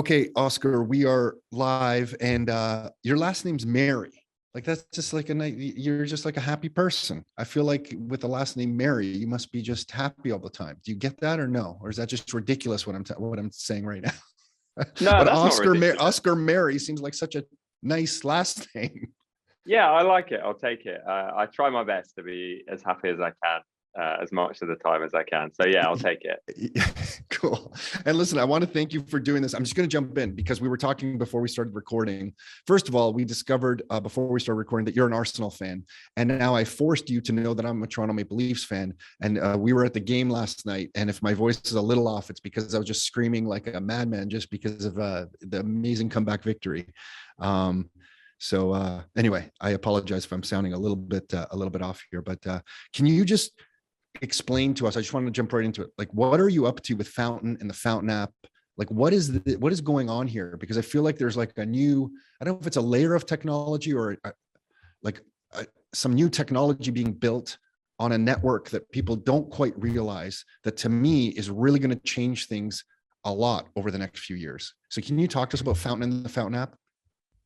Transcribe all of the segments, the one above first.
Okay, Oscar, we are live, and your last name's Mary. Like that's just like you're just like a happy person. I feel like with the last name Mary, you must be just happy all the time. Do you get that or no? Or is that just ridiculous what I'm saying right now? No, But that's not ridiculous. Oscar Mary seems like such a nice last name. Yeah, I like it. I'll take it. I try my best to be as happy as I can, as much of the time as I can. So yeah, I'll take it. Cool. And listen, I want to thank you for doing this. I'm just going to jump in because we were talking before we started recording. First of all, we discovered before we started recording that you're an Arsenal fan. And now I forced you to know that I'm a Toronto Maple Leafs fan. And we were at the game last night. And if my voice is a little off, it's because I was just screaming like a madman just because of the amazing comeback victory. So anyway, I apologize if I'm sounding a little bit off here, but can you just explain to us? I just want to jump right into it. Like, what are you up to with Fountain and the Fountain app? Like, what is going on here? Because I feel like there's like a new, I don't know if it's a layer of technology or some new technology being built on a network that people don't quite realize that to me is really going to change things a lot over the next few years. So can you talk to us about Fountain and the Fountain app?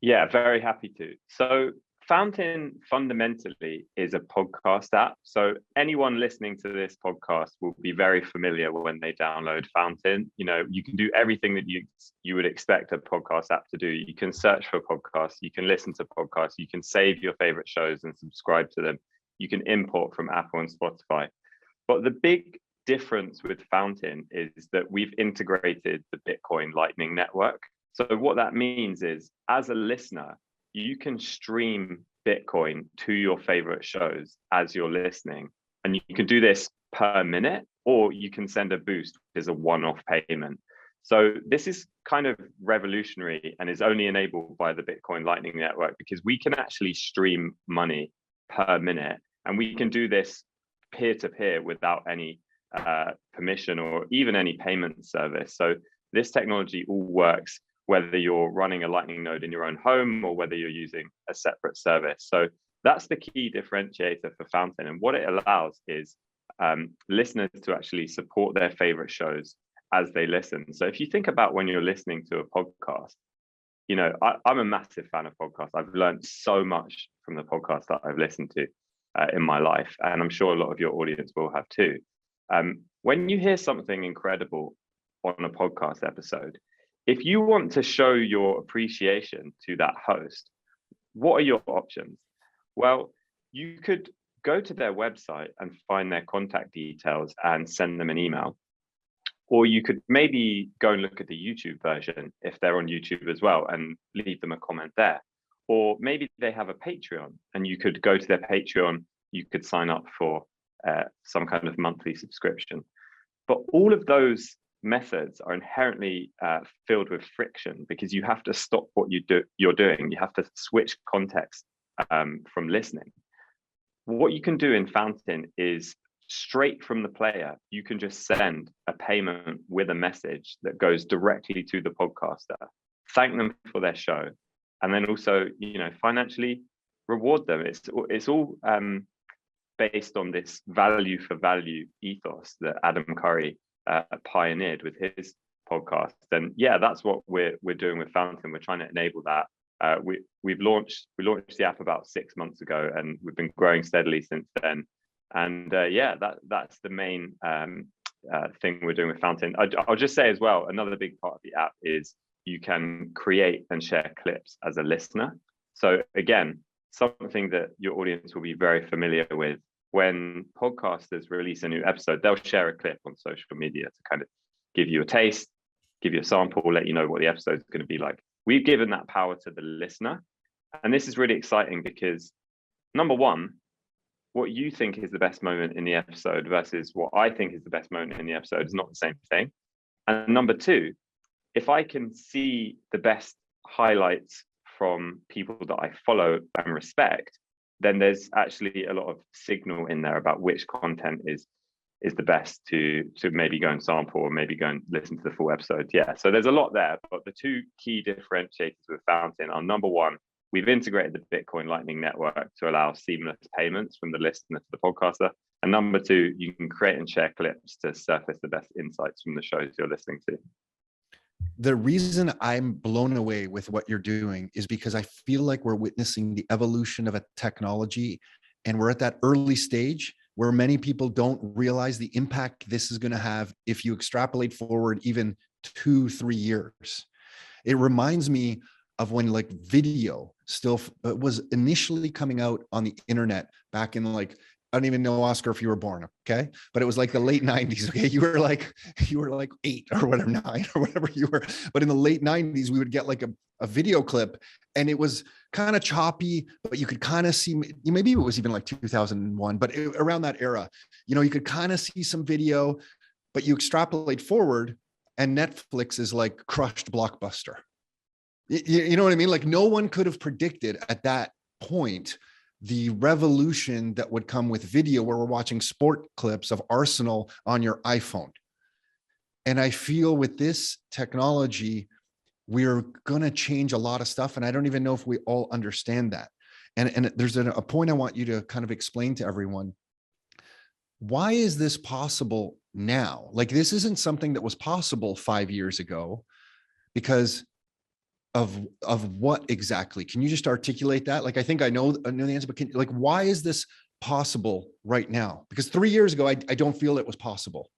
Yeah, very happy to. So Fountain fundamentally is a podcast app. So anyone listening to this podcast will be very familiar when they download Fountain. You know, you can do everything that you would expect a podcast app to do. You can search for podcasts, you can listen to podcasts, you can save your favorite shows and subscribe to them. You can import from Apple and Spotify. But the big difference with Fountain is that we've integrated the Bitcoin Lightning Network. So what that means is, as a listener, you can stream Bitcoin to your favorite shows as you're listening. And you can do this per minute, or you can send a boost, which is a one-off payment. So this is kind of revolutionary and is only enabled by the Bitcoin Lightning Network, because we can actually stream money per minute. And we can do this peer-to-peer without any permission or even any payment service. So this technology all works whether you're running a Lightning node in your own home or whether you're using a separate service. So that's the key differentiator for Fountain. And what it allows is listeners to actually support their favorite shows as they listen. So if you think about when you're listening to a podcast, you know, I'm a massive fan of podcasts. I've learned so much from the podcasts that I've listened to in my life. And I'm sure a lot of your audience will have too. When you hear something incredible on a podcast episode, if you want to show your appreciation to that host, what are your options? Well, you could go to their website and find their contact details and send them an email. Or you could maybe go and look at the YouTube version if they're on YouTube as well and leave them a comment there. Or maybe they have a Patreon and you could go to their Patreon, you could sign up for some kind of monthly subscription. But all of those methods are inherently filled with friction, because you have to stop what you're doing. You have to switch context from listening. What you can do in Fountain is straight from the player, you can just send a payment with a message that goes directly to the podcaster, thank them for their show, and then also, you know, financially reward them. It's all based on this value for value ethos that Adam Curry pioneered with his podcast. And yeah, that's what we're doing with Fountain. We're trying to enable that. We launched the app about 6 months ago, and we've been growing steadily since then. And yeah, that's the main thing we're doing with Fountain. I'll just say as well, another big part of the app is you can create and share clips as a listener. So again, something that your audience will be very familiar with. When podcasters release a new episode, they'll share a clip on social media to kind of give you a taste, give you a sample, let you know what the episode is going to be like. We've given that power to the listener. And this is really exciting because, number one, what you think is the best moment in the episode versus what I think is the best moment in the episode is not the same thing. And number two, if I can see the best highlights from people that I follow and respect, then there's actually a lot of signal in there about which content is the best to maybe go and sample or maybe go and listen to the full episode. Yeah, so there's a lot there, but the two key differentiators with Fountain are, number one, we've integrated the Bitcoin Lightning Network to allow seamless payments from the listener to the podcaster. And number two, you can create and share clips to surface the best insights from the shows you're listening to. the reason I'm blown away with what you're doing is because I feel like we're witnessing the evolution of a technology, and we're at that early stage where many people don't realize the impact this is going to have if you extrapolate forward even 2-3 years. It reminds me of when like video still was initially coming out on the internet back in like, I don't even know, Oscar, if you were born, okay? But it was like the late 90s, okay? You were like 8 or whatever, 9 or whatever you were. But in the late 90s, we would get like a video clip, and it was kind of choppy, but you could kind of see, maybe it was even like 2001, but around that era, you know, you could kind of see some video, but you extrapolate forward and Netflix is like crushed Blockbuster. You know what I mean? Like no one could have predicted at that point the revolution that would come with video, where we're watching sport clips of Arsenal on your iPhone. And I feel with this technology, we're going to change a lot of stuff. And I don't even know if we all understand that. And there's a point I want you to kind of explain to everyone. Why is this possible now? Like this isn't something that was possible 5 years ago, because of what exactly? Can you just articulate that? Like, I think I know the answer, but like, why is this possible right now? Because 3 years ago, I don't feel it was possible.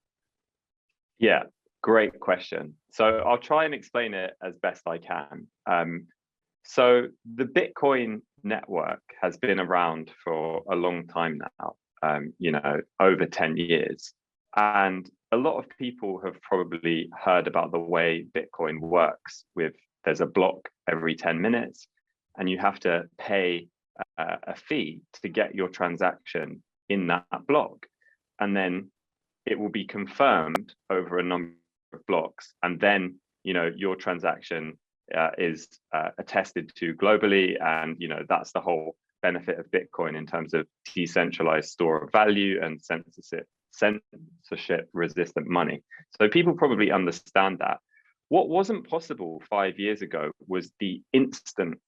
Yeah, great question. So I'll try and explain it as best I can. So the Bitcoin network has been around for a long time now, you know, over 10 years. And a lot of people have probably heard about the way Bitcoin works with, there's a block every 10 minutes, and you have to pay a fee to get your transaction in that block. And then it will be confirmed over a number of blocks. And then, you know, your transaction is attested to globally. And, you know, that's the whole benefit of Bitcoin in terms of decentralized store of value and censorship resistant money. So people probably understand that. What wasn't possible 5 years ago was the instant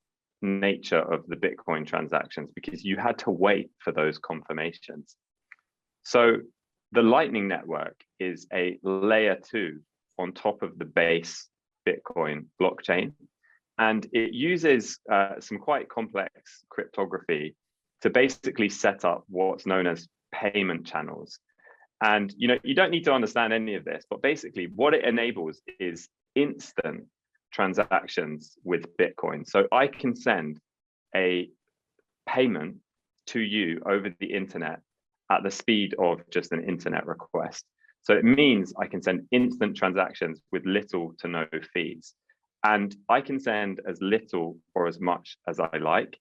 nature of the Bitcoin transactions, because you had to wait for those confirmations. So the Lightning Network is a layer 2 on top of the base Bitcoin blockchain. And it uses some quite complex cryptography to basically set up what's known as payment channels. And you know, you don't need to understand any of this, but basically what it enables is instant transactions with Bitcoin. So I can send a payment to you over the internet at the speed of just an internet request. So it means I can send instant transactions with little to no fees. And I can send as little or as much as I like.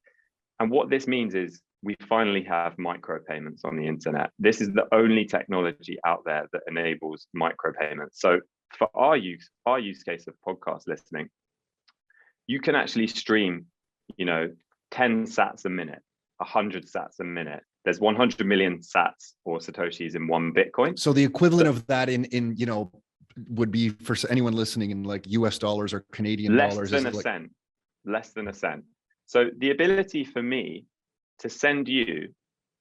And what this means is we finally have micropayments on the internet. This is the only technology out there that enables micropayments. So for our use case of podcast listening, you can actually stream, you know, 10 sats a minute, 100 sats a minute. There's 100 million sats or satoshis in one Bitcoin. So the equivalent of that in you know, would be, for anyone listening, in like US dollars or Canadian dollars, less than a cent. So the ability for me to send you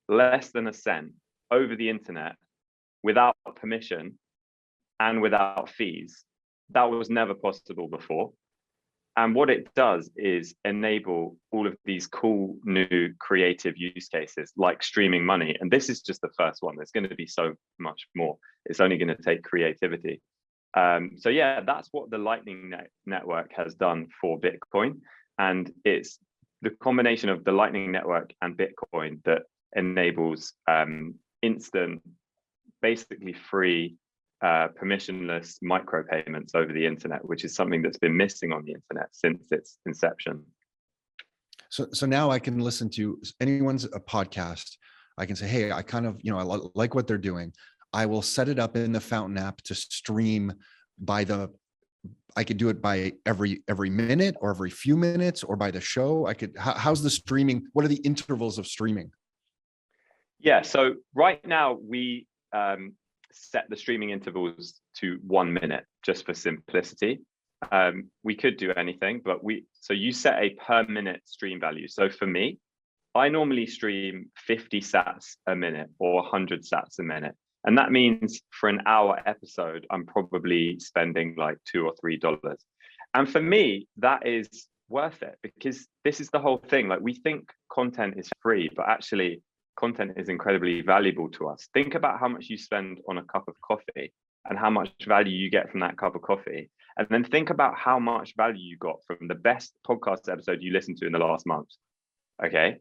less than a cent over the internet without permission and without fees, that was never possible before. And what it does is enable all of these cool new creative use cases like streaming money. And this is just the first one. There's going to be so much more. It's only going to take creativity. So yeah, that's what the Lightning Network has done for Bitcoin. And it's the combination of the Lightning Network and Bitcoin that enables instant, basically free, permissionless micropayments over the internet, which is something that's been missing on the internet since its inception. So now I can listen to anyone's podcast. I can say, hey, I kind of, you know, I like what they're doing. I will set it up in the Fountain app to stream I could do it by every minute or every few minutes, or by the show. How's the streaming? What are the intervals of streaming? Yeah, so right now we set the streaming intervals to 1 minute just for simplicity. We could do anything, but so you set a per minute stream value. So for me, I normally stream 50 sats a minute or 100 sats a minute. And that means for an hour episode, I'm probably spending like $2 or $3. And for me, that is worth it, because this is the whole thing. Like, we think content is free, but actually content is incredibly valuable to us. Think about how much you spend on a cup of coffee and how much value you get from that cup of coffee. And then think about how much value you got from the best podcast episode you listened to in the last month. Okay.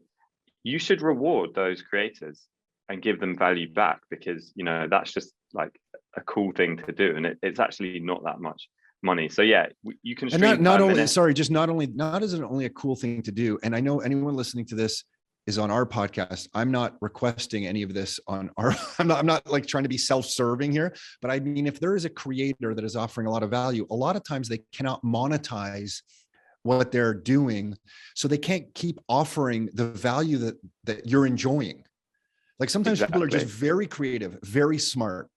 You should reward those creators and give them value back, because, you know, that's just like a cool thing to do. And it's actually not that much money. So yeah, you can stream and not only minute. sorry, just not is it only a cool thing to do. And I know anyone listening to this is on our podcast. I'm not requesting any of this on our, I'm not like trying to be self-serving here, but I mean, if there is a creator that is offering a lot of value, a lot of times they cannot monetize what they're doing. So they can't keep offering the value that you're enjoying. Like sometimes people are just very creative, very smart.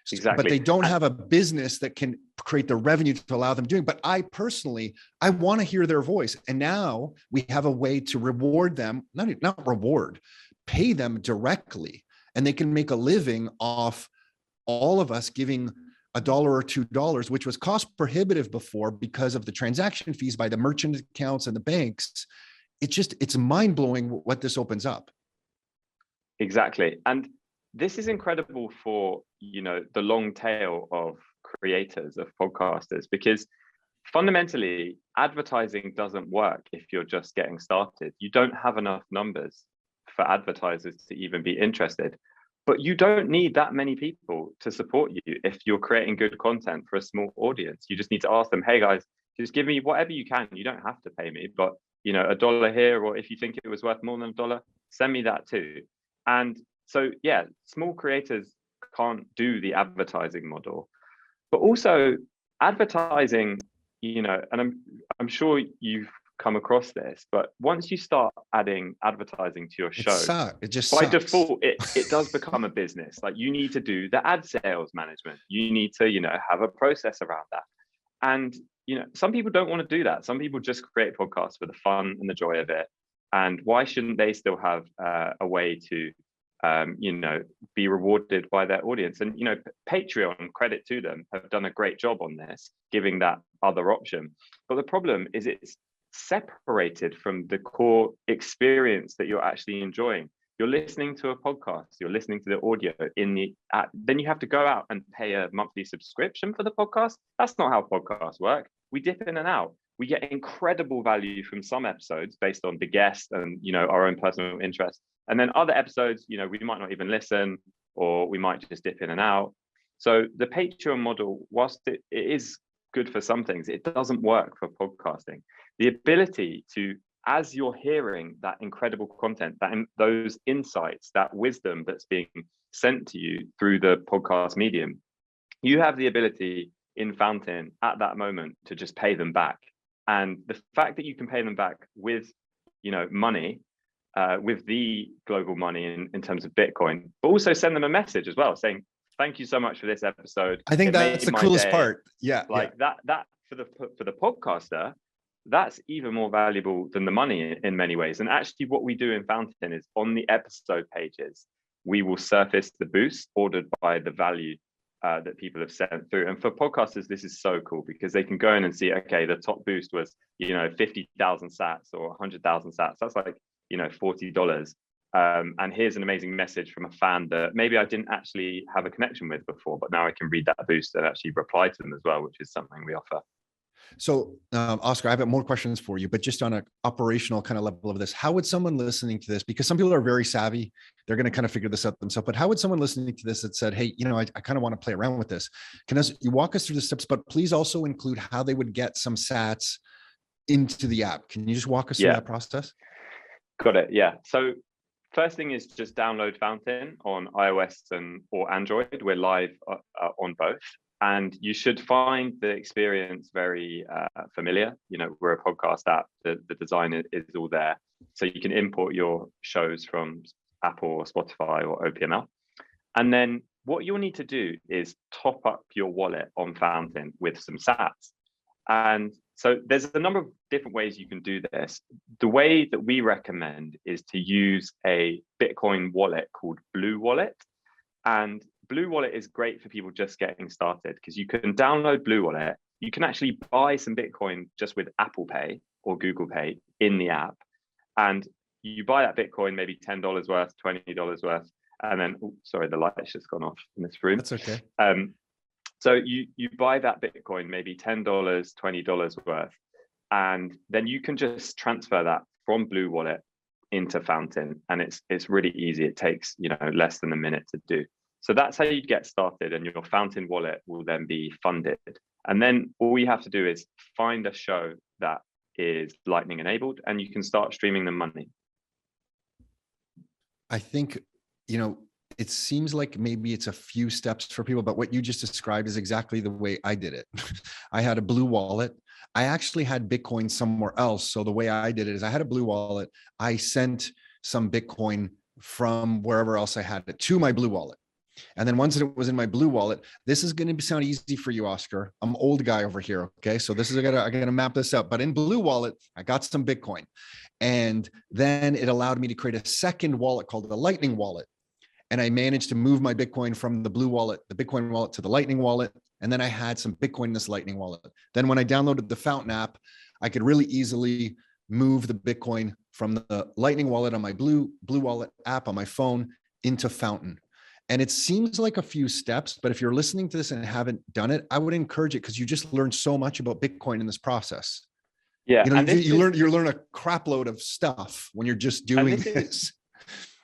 Exactly. But they don't have a business that can create the revenue to allow them doing. But I personally, I want to hear their voice. And now we have a way to reward them, not reward, pay them directly. And they can make a living off all of us giving $1 or $2, which was cost prohibitive before because of the transaction fees by the merchant accounts and the banks. It's mind blowing what this opens up. Exactly. And this is incredible for, you know, the long tail of creators, of podcasters, because fundamentally advertising doesn't work if you're just getting started. You don't have enough numbers for advertisers to even be interested. But you don't need that many people to support you if you're creating good content for a small audience. You just need to ask them, hey guys, just give me whatever you can. You don't have to pay me, but, you know, $1 here, or if you think it was worth more than $1, send me that too. And so, yeah, small creators can't do the advertising model, but also advertising, you know, and I'm sure you've come across this, but once you start adding advertising to your show, it just by sucks. default, it does become a business. Like, you need to do the ad sales management. You need to, you know, have a process around that. And, you know, some people don't want to do that. Some people just create podcasts for the fun and the joy of it. And why shouldn't they still have a way to you know, be rewarded by their audience? And, you know, Patreon, credit to them, have done a great job on this, giving that other option. But the problem is it's separated from the core experience that you're actually enjoying. You're listening to a podcast, you're listening to the audio in the app, then you have to go out and pay a monthly subscription for the podcast. That's not how podcasts work. We dip in and out. We get incredible value from some episodes based on the guest and, you know, our own personal interest. And then other episodes, you know, we might not even listen, or we might just dip in and out. So the Patreon model, whilst it is good for some things, it doesn't work for podcasting. The ability to, as you're hearing that incredible content, that those insights, that wisdom that's being sent to you through the podcast medium, you have the ability in Fountain at that moment to just pay them back. And the fact that you can pay them back with, you know, money, with the global money in terms of Bitcoin, but also send them a message as well saying, thank you so much for this episode. I think that's the coolest part. Yeah. Like that for the podcaster, that's even more valuable than the money in many ways. And actually what we do in Fountain is, on the episode pages, we will surface the boost ordered by the value that people have sent through. And for podcasters, this is so cool, because they can go in and see, okay, the top boost was, you know, 50,000 sats or 100,000 sats. That's like, you know, $40. And here's an amazing message from a fan that maybe I didn't actually have a connection with before, but now I can read that boost and actually reply to them as well, which is something we offer. So, Oscar, I have more questions for you, but just on an operational kind of level of this, how would someone listening to this, because some people are very savvy, they're going to kind of figure this out themselves, but how would someone listening to this that said, hey, you know, I kind of want to play around with this. You walk us through the steps, but please also include how they would get some sats into the app. Can you just walk us through that process? Got it. Yeah. So first thing is just download Fountain on iOS or Android. We're live on both. And you should find the experience very familiar. You know, we're a podcast app. The design is all there. So you can import your shows from Apple or Spotify or OPML. And then what you'll need to do is top up your wallet on Fountain with some sats. And so there's a number of different ways you can do this. The way that we recommend is to use a Bitcoin wallet called Blue Wallet. And Blue Wallet is great for people just getting started, because you can download Blue Wallet you can actually buy some Bitcoin just with Apple Pay or Google Pay in the app. And you buy that Bitcoin, maybe $10 worth, $20 worth. And then, sorry, the light's just gone off in this room. That's okay. So you buy that Bitcoin, maybe $10, $20 worth, and then you can just transfer that from Blue Wallet into Fountain, and it's really easy. It takes less than a minute to do. So that's how you get started, and your Fountain wallet will then be funded. And then all you have to do is find a show that is Lightning enabled, and you can start streaming them money. I think, it seems like maybe it's a few steps for people, but what you just described is exactly the way I did it. I had a Blue Wallet. I actually had Bitcoin somewhere else. So the way I did it is I had a Blue Wallet. I sent some Bitcoin from wherever else I had it to my Blue Wallet. And then once it was in my Blue Wallet, this is going to sound easy for you, Oscar. I'm old guy over here. Okay. So this is, I gotta map this out, but in Blue Wallet, I got some Bitcoin, and then it allowed me to create a second wallet called the Lightning Wallet. And I managed to move my Bitcoin from the Blue Wallet, the Bitcoin wallet, to the Lightning Wallet. And then I had some Bitcoin in this Lightning Wallet. Then when I downloaded the Fountain app, I could really easily move the Bitcoin from the Lightning Wallet on my Blue Wallet app on my phone into Fountain. And it seems like a few steps, but if you're listening to this and haven't done it, I would encourage it, because you just learned so much about Bitcoin in this process. Yeah, you learn a crap load of stuff when you're just doing this.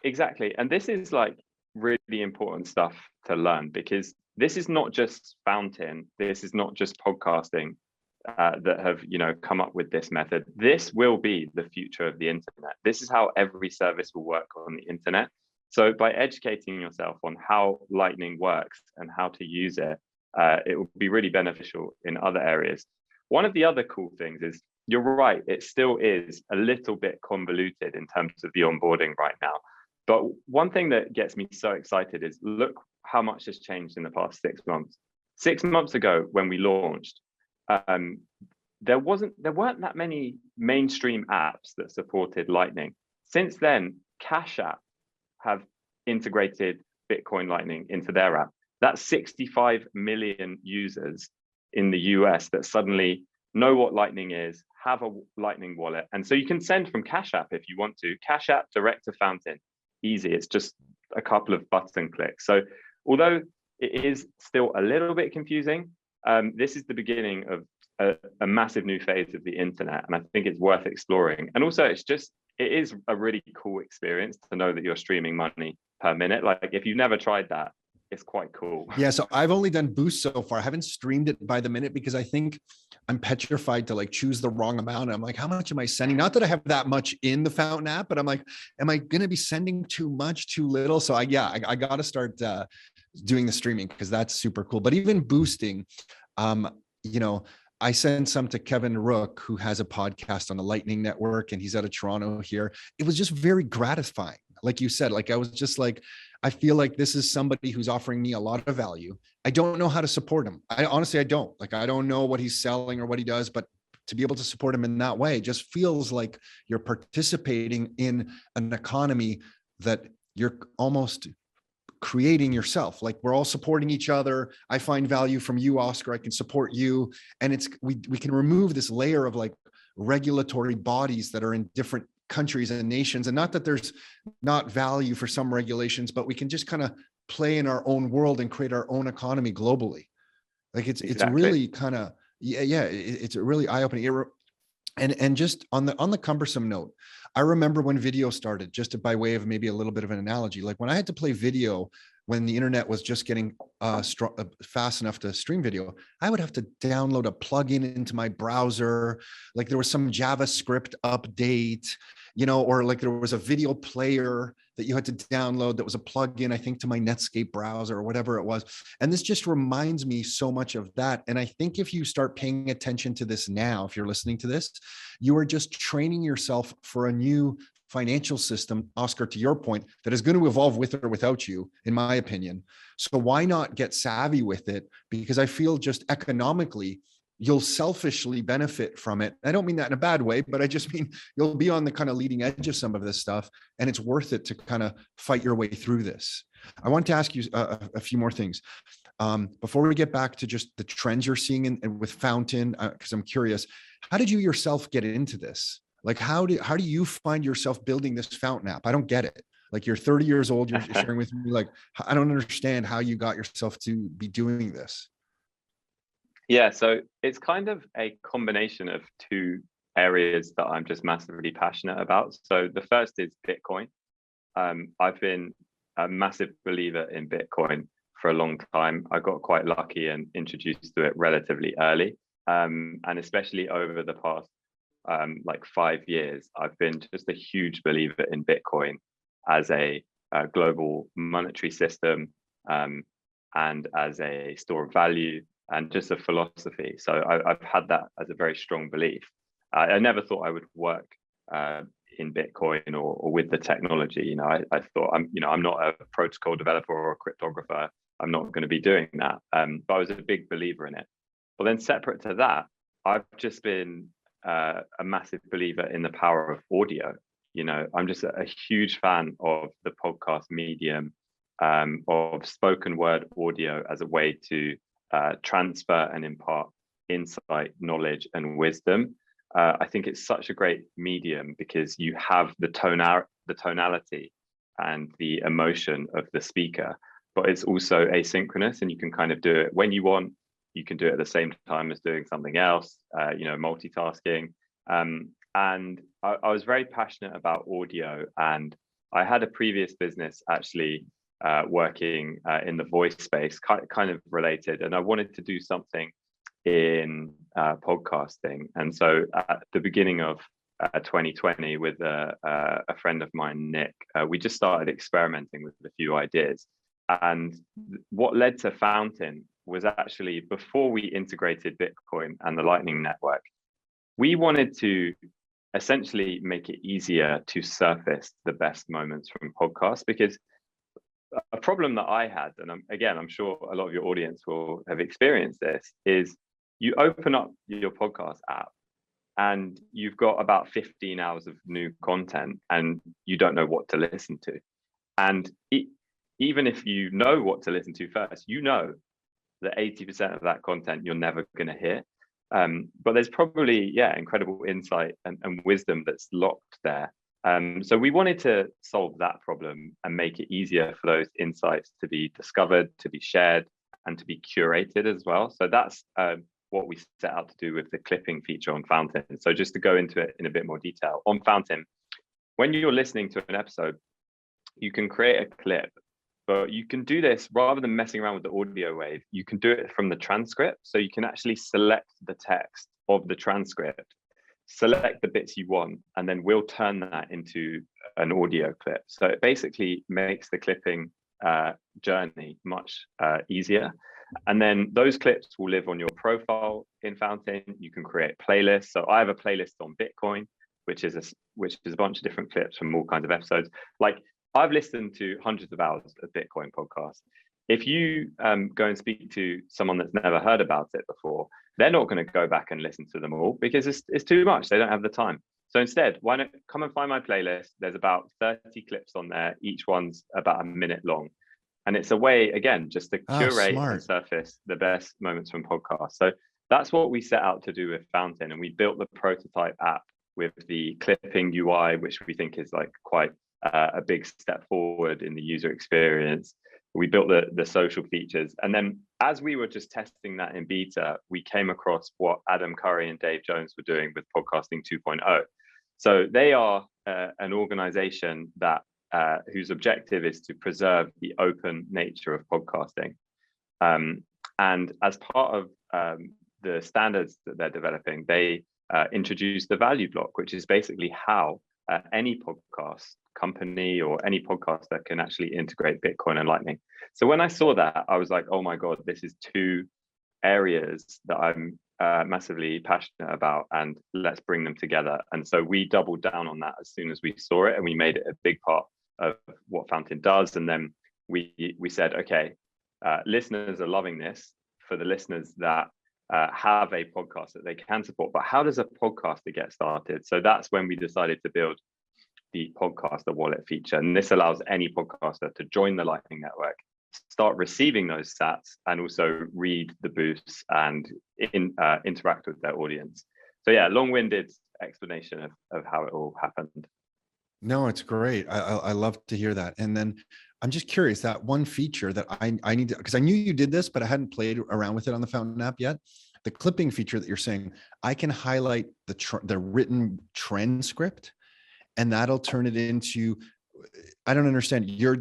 Exactly. And this is like really important stuff to learn, because this is not just Fountain, this is not just podcasting that have come up with this method. This will be the future of the internet. This is how every service will work on the internet. So by educating yourself on how Lightning works and how to use it, it will be really beneficial in other areas. One of the other cool things is, you're right, it still is a little bit convoluted in terms of the onboarding right now. But one thing that gets me so excited is, look how much has changed in the past 6 months. 6 months ago, when we launched, there weren't that many mainstream apps that supported Lightning. Since then, Cash App have integrated Bitcoin Lightning into their app. That's 65 million users in the US that suddenly know what Lightning is, have a Lightning wallet. And so you can send from Cash App if you want to. Cash App direct to Fountain. Easy. It's just a couple of button clicks. So although it is still a little bit confusing, this is the beginning of a massive new phase of the internet. And I think it's worth exploring. And also it is a really cool experience to know that you're streaming money per minute. Like, if you've never tried that, it's quite cool. Yeah. So I've only done Boost so far. I haven't streamed it by the minute, because I think I'm petrified to choose the wrong amount. I'm like, how much am I sending? Not that I have that much in the Fountain app, but I'm like, am I going to be sending too much, too little? So I got to start doing the streaming, because that's super cool. But even boosting, I sent some to Kevin Rook, who has a podcast on the Lightning Network, and he's out of Toronto here. It was just very gratifying. Like you said, I was just like, I feel like this is somebody who's offering me a lot of value. I don't know how to support him. I honestly don't. I don't know what he's selling or what he does, but to be able to support him in that way just feels like you're participating in an economy that you're almost creating yourself. Like, we're all supporting each other. I find value from you, Oscar. I can support you. And we can remove this layer of regulatory bodies that are in different countries and nations. And not that there's not value for some regulations, but we can just kind of play in our own world and create our own economy globally. It's really kind of, it's really eye-opening. And just on the cumbersome note, I remember when video started, just by way of maybe a little bit of an analogy, when I had to play video, when the internet was just getting fast enough to stream video, I would have to download a plugin into my browser. There was some JavaScript update, or there was a video player that you had to download that was a plugin, I think, to my Netscape browser or whatever it was. And this just reminds me so much of that. And I think if you start paying attention to this now, if you're listening to this, you are just training yourself for a new financial system, Oscar, to your point, that is going to evolve with or without you, in my opinion. So why not get savvy with it? Because I feel just economically, you'll selfishly benefit from it. I don't mean that in a bad way, but I just mean you'll be on the kind of leading edge of some of this stuff, and it's worth it to kind of fight your way through this. I want to ask you a few more things. Before we get back to just the trends you're seeing with Fountain, because I'm curious, how did you yourself get into this? Like, how do you find yourself building this Fountain app? I don't get it. Like, you're 30 years old, you're sharing with me, like, I don't understand how you got yourself to be doing this. Yeah, so it's kind of a combination of two areas that I'm just massively passionate about. So the first is Bitcoin. I've been a massive believer in Bitcoin for a long time. I got quite lucky and introduced to it relatively early. And especially over the past like 5 years, I've been just a huge believer in Bitcoin as a global monetary system, and as a store of value, and just a philosophy. So I've had that as a very strong belief. I never thought I would work in Bitcoin or with the technology. You know, I thought I'm not a protocol developer or a cryptographer. I'm not going to be doing that. But I was a big believer in it. But then separate to that, I've just been a massive believer in the power of audio. You know, I'm just a huge fan of the podcast medium, of spoken word audio as a way to transfer and impart insight, knowledge, and wisdom. I think it's such a great medium because you have the tonality and the emotion of the speaker, but it's also asynchronous, and you can kind of do it when you want. You can do it at the same time as doing something else, multitasking. And I was very passionate about audio, and I had a previous business actually working in the voice space, kind of related, and I wanted to do something in podcasting. And so at the beginning of 2020, with a friend of mine, Nick, we just started experimenting with a few ideas. And what led to Fountain was actually before we integrated Bitcoin and the Lightning Network, we wanted to essentially make it easier to surface the best moments from podcasts, because a problem that I had, and I'm sure a lot of your audience will have experienced this, is you open up your podcast app and you've got about 15 hours of new content and you don't know what to listen to. And even if you know what to listen to first, you know that 80% of that content you're never going to hear. But there's probably, incredible insight and wisdom that's locked there. So we wanted to solve that problem and make it easier for those insights to be discovered, to be shared, and to be curated as well. So that's what we set out to do with the clipping feature on Fountain. So just to go into it in a bit more detail, on Fountain, when you're listening to an episode, you can create a clip, but you can do this rather than messing around with the audio wave. You can do it from the transcript. So you can actually select the text of the transcript, select the bits you want, and then we'll turn that into an audio clip. So it basically makes the clipping journey much easier. And then those clips will live on your profile in Fountain. You can create playlists. So I have a playlist on Bitcoin, which is a bunch of different clips from all kinds of episodes. Like, I've listened to hundreds of hours of Bitcoin podcasts. If you go and speak to someone that's never heard about it before, they're not going to go back and listen to them all because it's too much. They don't have the time. So instead, why not come and find my playlist? There's about 30 clips on there. Each one's about a minute long. And it's a way, again, just to curate and surface the best moments from podcasts. So that's what we set out to do with Fountain. And we built the prototype app with the clipping UI, which we think is like quite a big step forward in the user experience. We built the social features. And then as we were just testing that in beta, we came across what Adam Curry and Dave Jones were doing with Podcasting 2.0. So they are an organization that whose objective is to preserve the open nature of podcasting. And as part of the standards that they're developing, they introduced the value block, which is basically how any podcast company or any podcaster can actually integrate Bitcoin and Lightning. So when I saw that, I was like, oh my God, this is two areas that I'm massively passionate about, and let's bring them together. And so we doubled down on that as soon as we saw it, and we made it a big part of what Fountain does. And then we said, okay, listeners are loving this. For the listeners that have a podcast that they can support, but how does a podcaster get started? So that's when we decided to build the podcaster wallet feature. And this allows any podcaster to join the Lightning Network, start receiving those sats, and also read the boosts and interact with their audience. So yeah, long-winded explanation of how it all happened. No, it's great. I love to hear that. And then I'm just curious, that one feature that I need to, because I knew you did this, but I hadn't played around with it on the Fountain app yet. The clipping feature that you're saying, I can highlight the written transcript, and that'll turn it into, I don't understand. You're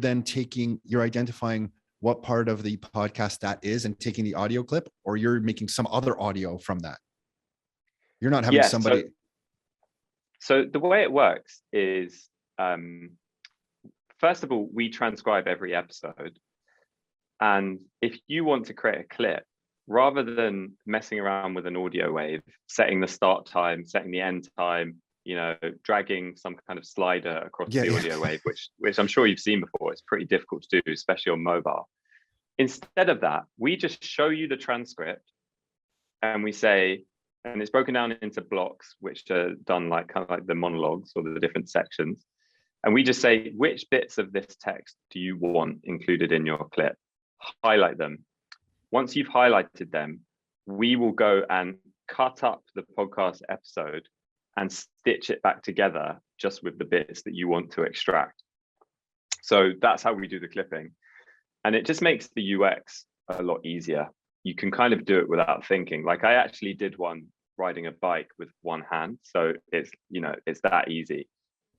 identifying what part of the podcast that is and taking the audio clip, or you're making some other audio from that. You're not having somebody. So the way it works is, first of all, we transcribe every episode. And if you want to create a clip, rather than messing around with an audio wave, setting the start time, setting the end time, dragging some kind of slider across the audio wave, which I'm sure you've seen before, it's pretty difficult to do, especially on mobile. Instead of that, we just show you the transcript, and we say, and it's broken down into blocks, which are done kind of like the monologues or the different sections. And we just say, which bits of this text do you want included in your clip? Highlight them. Once you've highlighted them, we will go and cut up the podcast episode and stitch it back together just with the bits that you want to extract. So that's how we do the clipping. And it just makes the UX a lot easier. You can kind of do it without thinking. Like, I actually did one riding a bike with one hand. So it's that easy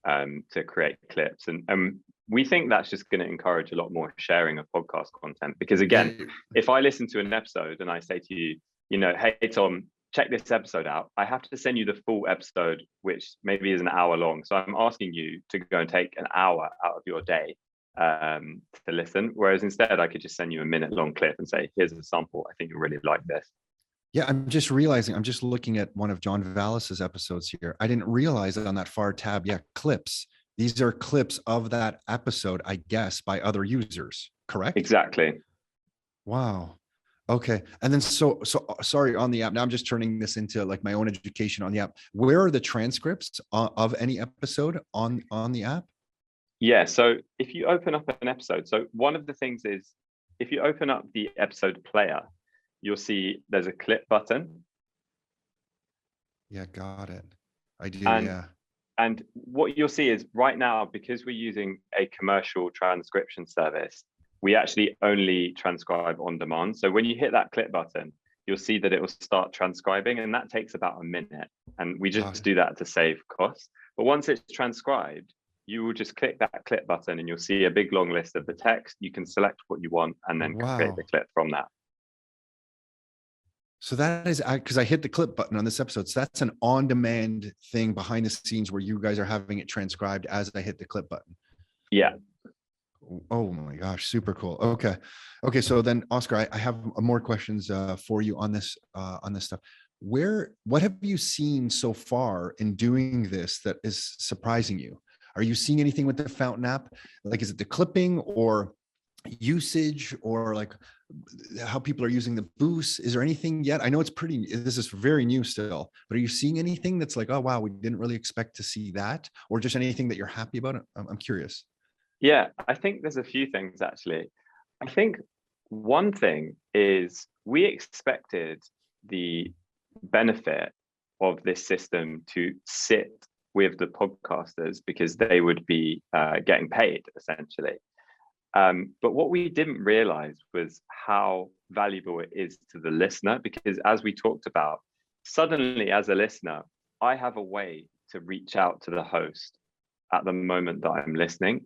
to create clips. And we think that's just going to encourage a lot more sharing of podcast content. Because again, if I listen to an episode and I say to you, hey, Tom, check this episode out, I have to send you the full episode, which maybe is an hour long. So I'm asking you to go and take an hour out of your day to listen. Whereas instead, I could just send you a minute-long clip and say, here's a sample. I think you'll really like this. Yeah, I'm just realizing, I'm just looking at one of John Vallis's episodes here. I didn't realize that on that far tab. Yeah, clips. These are clips of that episode, I guess, by other users, correct? Exactly. Wow. Okay. And then so sorry, on the app, now I'm just turning this into like my own education on the app. Where are the transcripts of any episode on the app? Yeah, so if you open up an episode, so one of the things is, if you open up the episode player, you'll see there's a clip button. Yeah, got it. I do, yeah. And what you'll see is right now, because we're using a commercial transcription service, we actually only transcribe on demand. So when you hit that clip button, you'll see that it will start transcribing, and that takes about a minute. And we just do that to save costs. But once it's transcribed, you will just click that clip button and you'll see a big long list of the text. You can select what you want and then create the clip from that. So that is, because I hit the clip button on this episode. So that's an on-demand thing behind the scenes where you guys are having it transcribed as I hit the clip button. Yeah. Oh my gosh, super cool. Okay. So then, Oscar, I have more questions for you on this stuff. What have you seen so far in doing this that is surprising you? Are you seeing anything with the Fountain app? Like, is it the clipping or usage, or like how people are using the boost? Is there anything yet? I know this is very new still, but are you seeing anything that's like, oh wow, we didn't really expect to see that, or just anything that you're happy about? I'm curious. Yeah, I think there's a few things actually. I think one thing is, we expected the benefit of this system to sit with the podcasters because they would be getting paid essentially. But what we didn't realize was how valuable it is to the listener, because as we talked about, suddenly as a listener, I have a way to reach out to the host at the moment that I'm listening.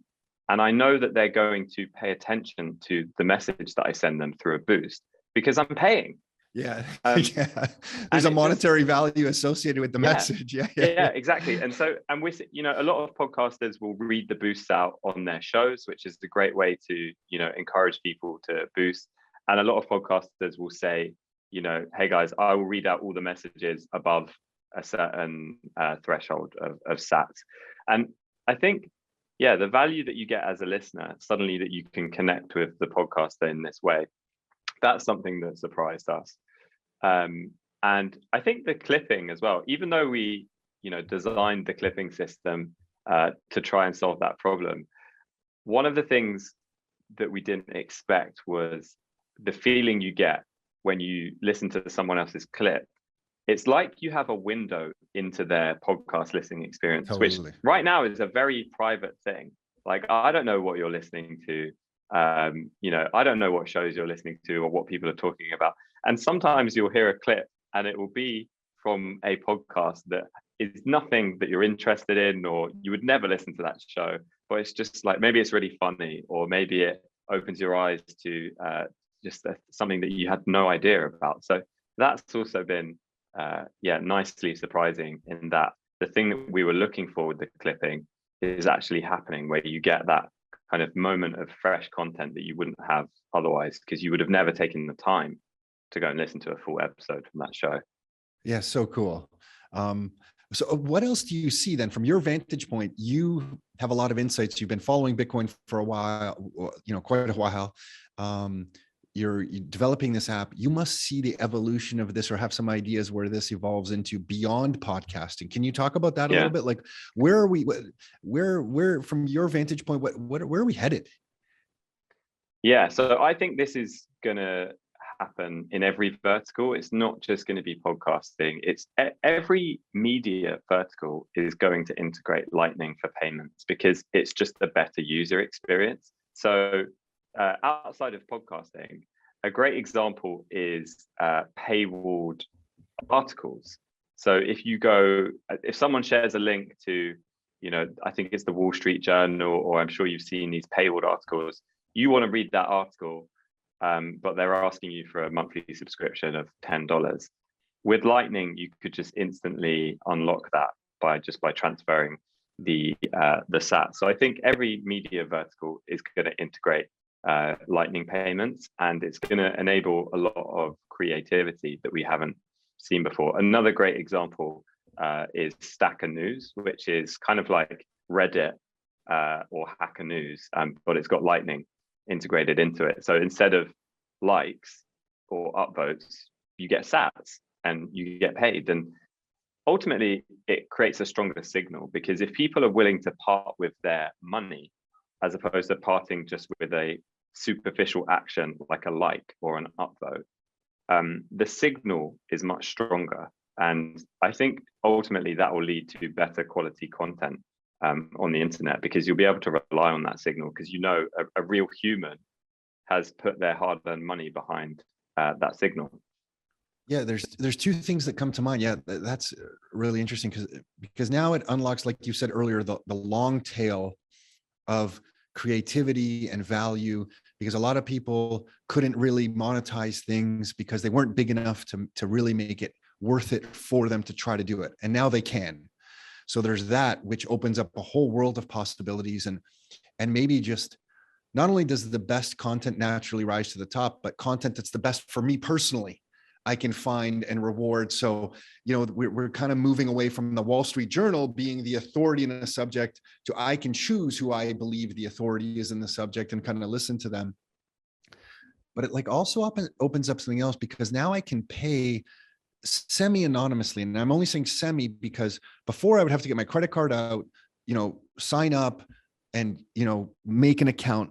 And I know that they're going to pay attention to the message that I send them through a boost because I'm paying. Yeah. There's a monetary value associated with the message. Yeah, exactly. And we, a lot of podcasters will read the boosts out on their shows, which is a great way to, encourage people to boost. And a lot of podcasters will say, hey guys, I will read out all the messages above a certain threshold of sats. And I think, the value that you get as a listener, suddenly that you can connect with the podcaster in this way, that's something that surprised us. And I think the clipping as well, even though we, designed the clipping system to try and solve that problem. One of the things that we didn't expect was the feeling you get when you listen to someone else's clip. It's like you have a window into their podcast listening experience, Totally. which right now is a very private thing. Like, I don't know what you're listening to. I don't know what shows you're listening to or what people are talking about. And sometimes you'll hear a clip and it will be from a podcast that is nothing that you're interested in, or you would never listen to that show, but it's just like, maybe it's really funny, or maybe it opens your eyes to something that you had no idea about. So that's also been nicely surprising, in that the thing that we were looking for with the clipping is actually happening, where you get that kind of moment of fresh content that you wouldn't have otherwise, because you would have never taken the time to go and listen to a full episode from that show. Yeah, so cool. So what else do you see then from your vantage point? You have a lot of insights. You've been following Bitcoin for a while, quite a while. You're developing this app. You must see the evolution of this, or have some ideas where this evolves into beyond podcasting. Can you talk about that a little bit? Like, where are we? Where from your vantage point? Where are we headed? Yeah, so I think this is gonna happen in every vertical. It's not just going to be podcasting. It's every media vertical is going to integrate Lightning for payments, because it's just a better user experience. So outside of podcasting, a great example is paywalled articles. So if someone shares a link to, I think it's the Wall Street Journal, or I'm sure you've seen these paywalled articles, you want to read that article, but they're asking you for a monthly subscription of $10. With Lightning, you could just instantly unlock that by transferring the SAT. So I think every media vertical is going to integrate Lightning payments, and it's going to enable a lot of creativity that we haven't seen before. Another great example is Stacker News, which is kind of like Reddit or Hacker News, but it's got Lightning integrated into it. So instead of likes or upvotes, you get sats and you get paid. And ultimately, it creates a stronger signal, because if people are willing to part with their money, as opposed to parting just with a superficial action like a like or an upvote, the signal is much stronger. And I think ultimately that will lead to better quality content on the internet, because you'll be able to rely on that signal, because a real human has put their hard-earned money behind that signal. Yeah, there's two things that come to mind. Yeah, that's really interesting, because now it unlocks, like you said earlier, the long tail of creativity and value, because a lot of people couldn't really monetize things because they weren't big enough to really make it worth it for them to try to do it. And now they can. So there's that, which opens up a whole world of possibilities, and maybe just not only does the best content naturally rise to the top, but content that's the best for me personally, I can find and reward. So, we're kind of moving away from the Wall Street Journal being the authority in a subject to I can choose who I believe the authority is in the subject and kind of listen to them. But it also opens up something else, because now I can pay semi-anonymously. And I'm only saying semi because before I would have to get my credit card out, sign up and, make an account.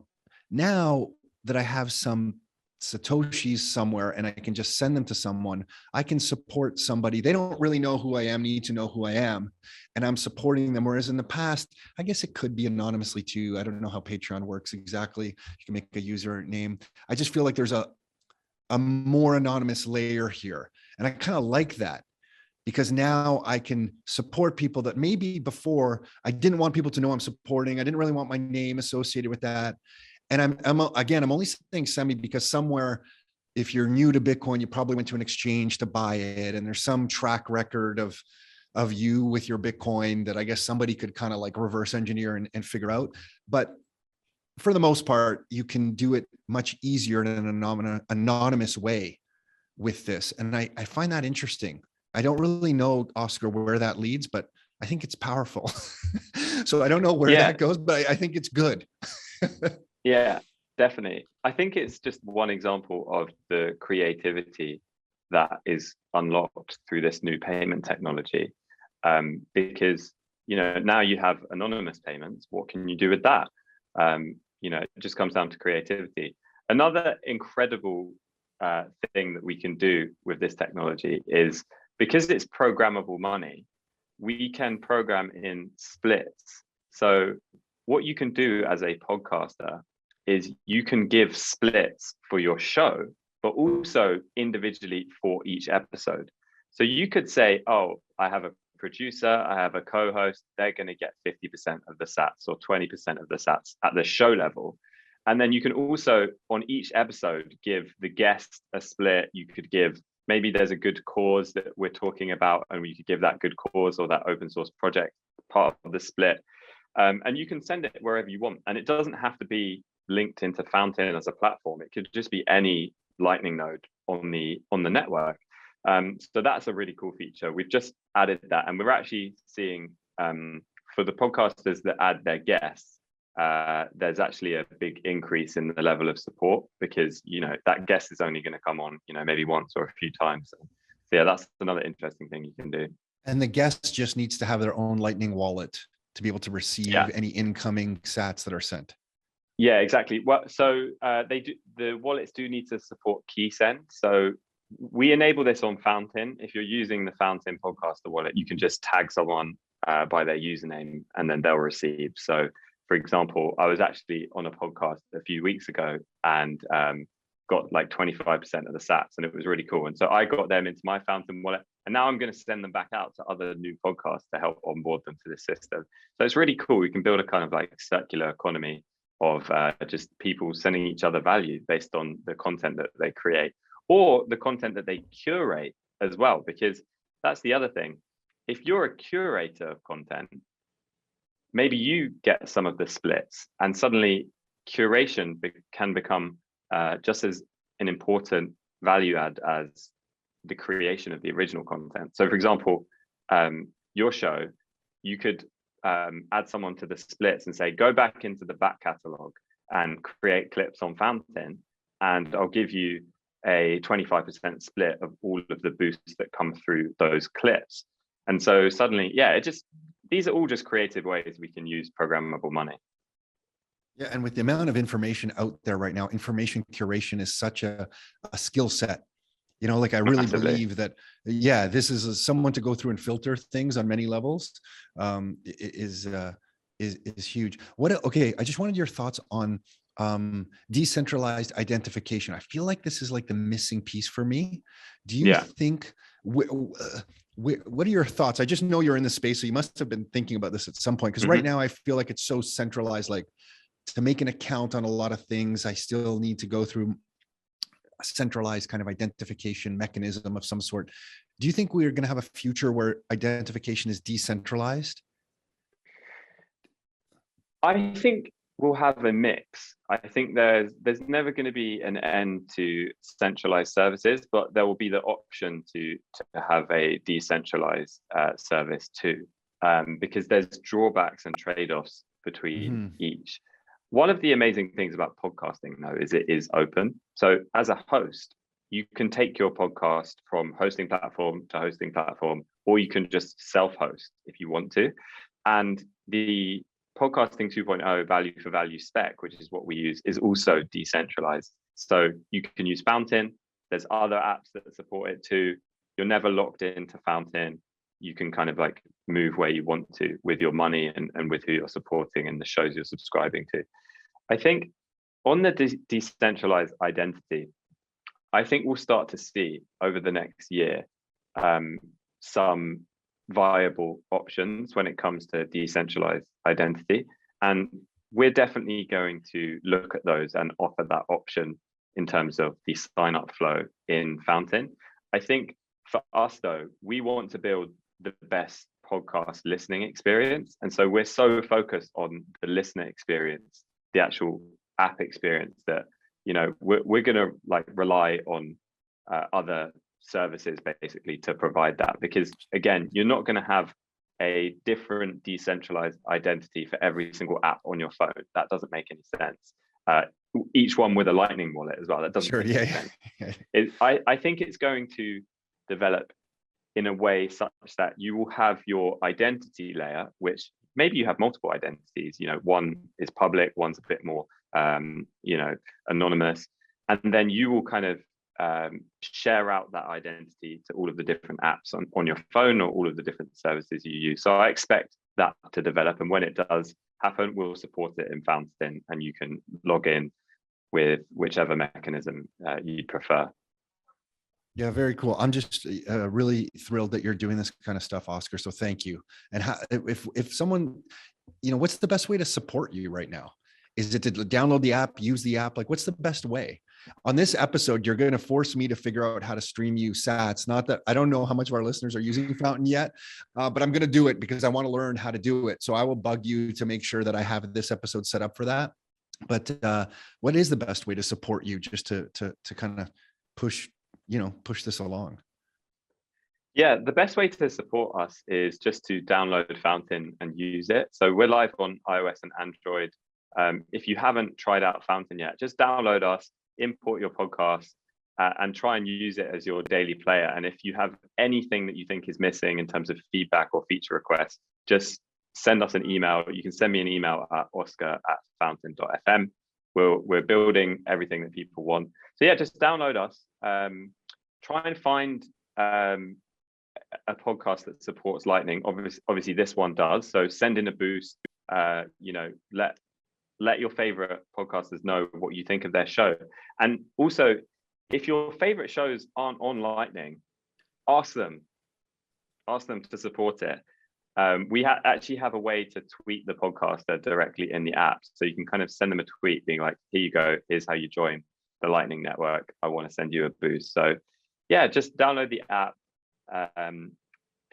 Now that I have some Satoshis somewhere and I can just send them to someone, I can support somebody. They don't really know who I am, need to know who I am, and I'm supporting them. Whereas in the past, I guess it could be anonymously too. I don't know how Patreon works exactly. You can make a username. I just feel like there's a more anonymous layer here. And I kind of like that, because now I can support people that maybe before I didn't want people to know I'm supporting. I didn't really want my name associated with that. And I'm only saying semi because somewhere, if you're new to Bitcoin, you probably went to an exchange to buy it, and there's some track record of you with your Bitcoin that I guess somebody could kind of like reverse engineer and figure out. But for the most part, you can do it much easier in an anonymous way with this. And I find that interesting. I don't really know, Oscar, where that leads, but I think it's powerful. So I don't know where that goes, but I think it's good. Yeah, definitely. I think it's just one example of the creativity that is unlocked through this new payment technology. Because now you have anonymous payments. What can you do with that? It just comes down to creativity. Another incredible thing that we can do with this technology is, because it's programmable money, we can program in splits. So what you can do as a podcaster is you can give splits for your show, but also individually for each episode. So you could say, oh, I have a producer, I have a co-host, they're going to get 50% of the sats or 20% of the sats at the show level. And then you can also, on each episode, give the guest a split. You could give, maybe there's a good cause that we're talking about, and you could give that good cause or that open source project part of the split. And you can send it wherever you want. And it doesn't have to be linked into Fountain as a platform. It could just be any Lightning node on the network. So that's a really cool feature. We've just added that, and we're actually seeing for the podcasters that add their guests, there's actually a big increase in the level of support, because that guest is only going to come on maybe once or a few times. So yeah, that's another interesting thing you can do. And the guest just needs to have their own Lightning wallet to be able to receive any incoming sats that are sent. Yeah, exactly. Well, so the wallets do need to support key send. So we enable this on Fountain. If you're using the Fountain Podcaster wallet, you can just tag someone by their username, and then they'll receive. So for example, I was actually on a podcast a few weeks ago and got like 25% of the sats, and it was really cool. And so I got them into my Fountain wallet, and now I'm going to send them back out to other new podcasts to help onboard them to the system. So it's really cool. We can build a kind of like circular economy of just people sending each other value based on the content that they create, or the content that they curate as well, because that's the other thing. If you're a curator of content, maybe you get some of the splits, and suddenly curation can become just as an important value add as the creation of the original content. So for example, your show, you could add someone to the splits and say, go back into the back catalog and create clips on Fountain, and I'll give you a 25% split of all of the boosts that come through those clips. And so suddenly, these are all just creative ways we can use programmable money. Yeah, and with the amount of information out there right now, information curation is such a skill set. Like I really believe that, this is someone to go through and filter things on many levels is huge. I just wanted your thoughts on decentralized identification. I feel like this is like the missing piece for me. Do you think, what are your thoughts? I just know you're in the space, so you must have been thinking about this at some point, because right now I feel like it's so centralized. Like, to make an account on a lot of things, I still need to go through a centralized kind of identification mechanism of some sort. Do you think we're going to have a future where identification is decentralized? I think we'll have a mix. I think there's never going to be an end to centralized services, but there will be the option to have a decentralized service too, because there's drawbacks and trade-offs between each. One of the amazing things about podcasting, though, is it is open. So as a host, you can take your podcast from hosting platform to hosting platform, or you can just self-host if you want to. And the podcasting 2.0 value for value spec, which is what we use, is also decentralized. So you can use Fountain. There's other apps that support it too. You're never locked into Fountain. You can kind of like move where you want to with your money and with who you're supporting and the shows you're subscribing to. I think on the decentralized identity, I think we'll start to see over the next year some viable options when it comes to decentralized identity. And we're definitely going to look at those and offer that option in terms of the sign-up flow in Fountain. I think for us, though, we want to build the best podcast listening experience. And so we're so focused on the listener experience, the actual app experience, that, we're going to like rely on other services basically to provide that. Because again, you're not going to have a different decentralized identity for every single app on your phone. That doesn't make any sense. Each one with a Lightning wallet as well. That doesn't make any sense. I think it's going to develop in a way such that you will have your identity layer, which maybe you have multiple identities. You know, one is public, one's a bit more, you know, anonymous, and then you will kind of share out that identity to all of the different apps on your phone or all of the different services you use. So I expect that to develop, and when it does happen, we'll support it in Fountain, and you can log in with whichever mechanism you prefer. Yeah, very cool. I'm just really thrilled that you're doing this kind of stuff, Oscar. So thank you. And how, if someone, you know, what's the best way to support you right now? Is it to download the app, use the app? Like, what's the best way? On this episode, you're going to force me to figure out how to stream you sats. Not that I don't know how much of our listeners are using Fountain yet, but I'm going to do it because I want to learn how to do it. So I will bug you to make sure that I have this episode set up for that. But what is the best way to support you, just to kind of push this along? Yeah, the best way to support us is just to download Fountain and use it. So we're live on iOS and Android. If you haven't tried out Fountain yet, just download us, import your podcast, and try and use it as your daily player. And if you have anything that you think is missing in terms of feedback or feature requests, just send us an email. You can send me an email at oscar@fountain.fm. We're building everything that people want. So yeah, just download us. Try and find a podcast that supports Lightning. Obviously this one does. So send in a boost. You know, let your favorite podcasters know what you think of their show. And also, if your favorite shows aren't on Lightning, ask them to support it. We actually have a way to tweet the podcaster directly in the app. So you can kind of send them a tweet being like, here you go, here's how you join the Lightning Network. I want to send you a boost. So yeah, just download the app,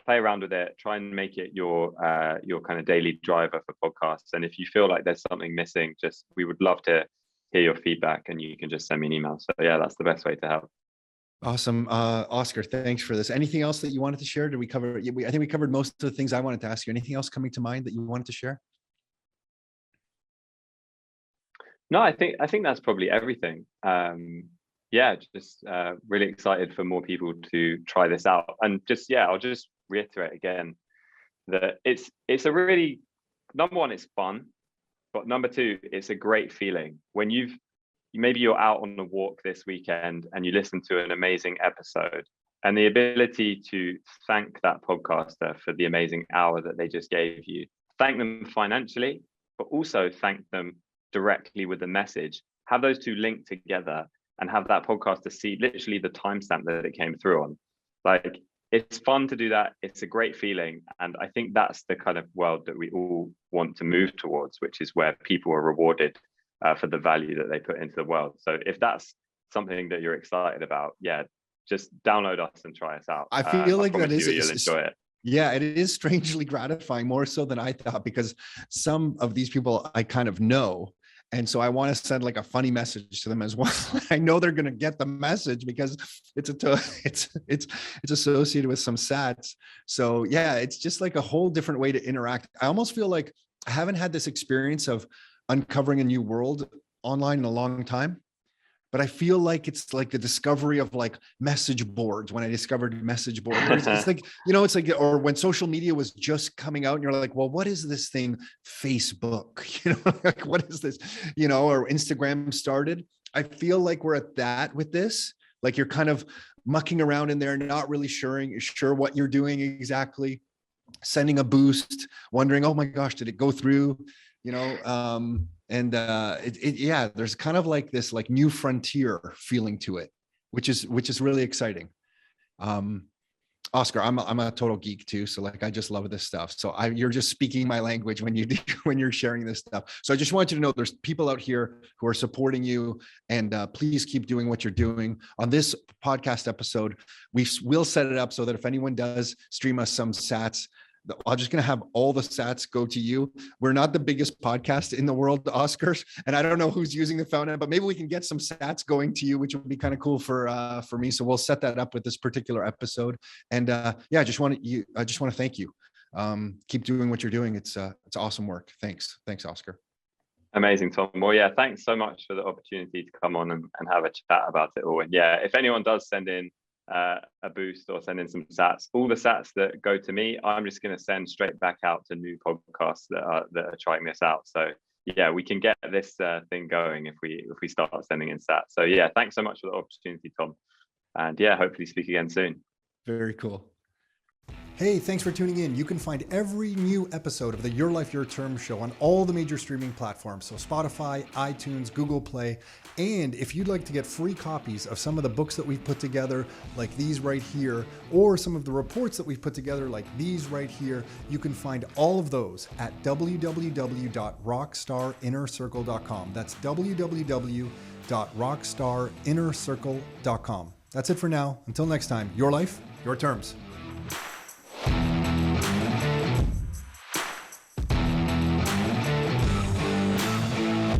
play around with it, try and make it your kind of daily driver for podcasts. And if you feel like there's something missing, we would love to hear your feedback, and you can just send me an email. So yeah, that's the best way to help. Awesome. Oscar, thanks for this. Anything else that you wanted to share? Did we cover? I think we covered most of the things I wanted to ask you. Anything else coming to mind that you wanted to share? No, I think that's probably everything. Yeah, just really excited for more people to try this out. And just, yeah, I'll just reiterate again that it's a really, number one, it's fun, but number two, it's a great feeling when maybe you're out on a walk this weekend and you listen to an amazing episode, and the ability to thank that podcaster for the amazing hour that they just gave you, thank them financially, but also thank them directly with the message, have those two linked together, and have that podcaster see literally the timestamp that it came through on. Like, it's fun to do that. It's a great feeling. And I think that's the kind of world that we all want to move towards, which is where people are rewarded for the value that they put into the world. So if that's something that you're excited about, yeah, just download us and try us out. I feel like that is, you'll enjoy it. Yeah, it is strangely gratifying, more so than I thought, because some of these people I kind of know. And so I want to send like a funny message to them as well. I know they're going to get the message because it's associated with some sats. So yeah, it's just like a whole different way to interact. I almost feel like I haven't had this experience of uncovering a new world online in a long time. But I feel like it's like the discovery of like message boards. When I discovered message boards, it's like, it's like, or when social media was just coming out and you're like, well, what is this thing? Facebook, like, what is this, or Instagram started. I feel like we're at that with this, like you're kind of mucking around in there, not really sure what you're doing exactly, sending a boost, wondering, oh my gosh, did it go through? Yeah, there's kind of like this like new frontier feeling to it, which is really exciting. Oscar, I'm a total geek too, so like I just love this stuff. So you're just speaking my language when you're sharing this stuff. So I just want you to know there's people out here who are supporting you, and please keep doing what you're doing. On this podcast episode, we'll set it up so that if anyone does stream us some sats, I'm just going to have all the sats go to you. We're not the biggest podcast in the world, Oscars, and I don't know who's using the Fountain, but maybe we can get some sats going to you, which would be kind of cool for me. So we'll set that up with this particular episode. And yeah, I just want to thank you. Keep doing what you're doing. It's awesome work. Thanks, Oscar. Amazing, Tom. Well, yeah, thanks so much for the opportunity to come on and have a chat about it all. And yeah, if anyone does send in a boost or send in some sats. All the sats that go to me, I'm just going to send straight back out to new podcasts that are trying this out. So yeah, we can get this thing going if we start sending in stats. So yeah, thanks so much for the opportunity, Tom. And yeah, hopefully speak again soon. Very cool. Hey, thanks for tuning in. You can find every new episode of the Your Life, Your Terms show on all the major streaming platforms. So Spotify, iTunes, Google Play. And if you'd like to get free copies of some of the books that we've put together, like these right here, or some of the reports that we've put together, like these right here, you can find all of those at www.rockstarinnercircle.com. That's www.rockstarinnercircle.com. That's it for now. Until next time, your life, your terms.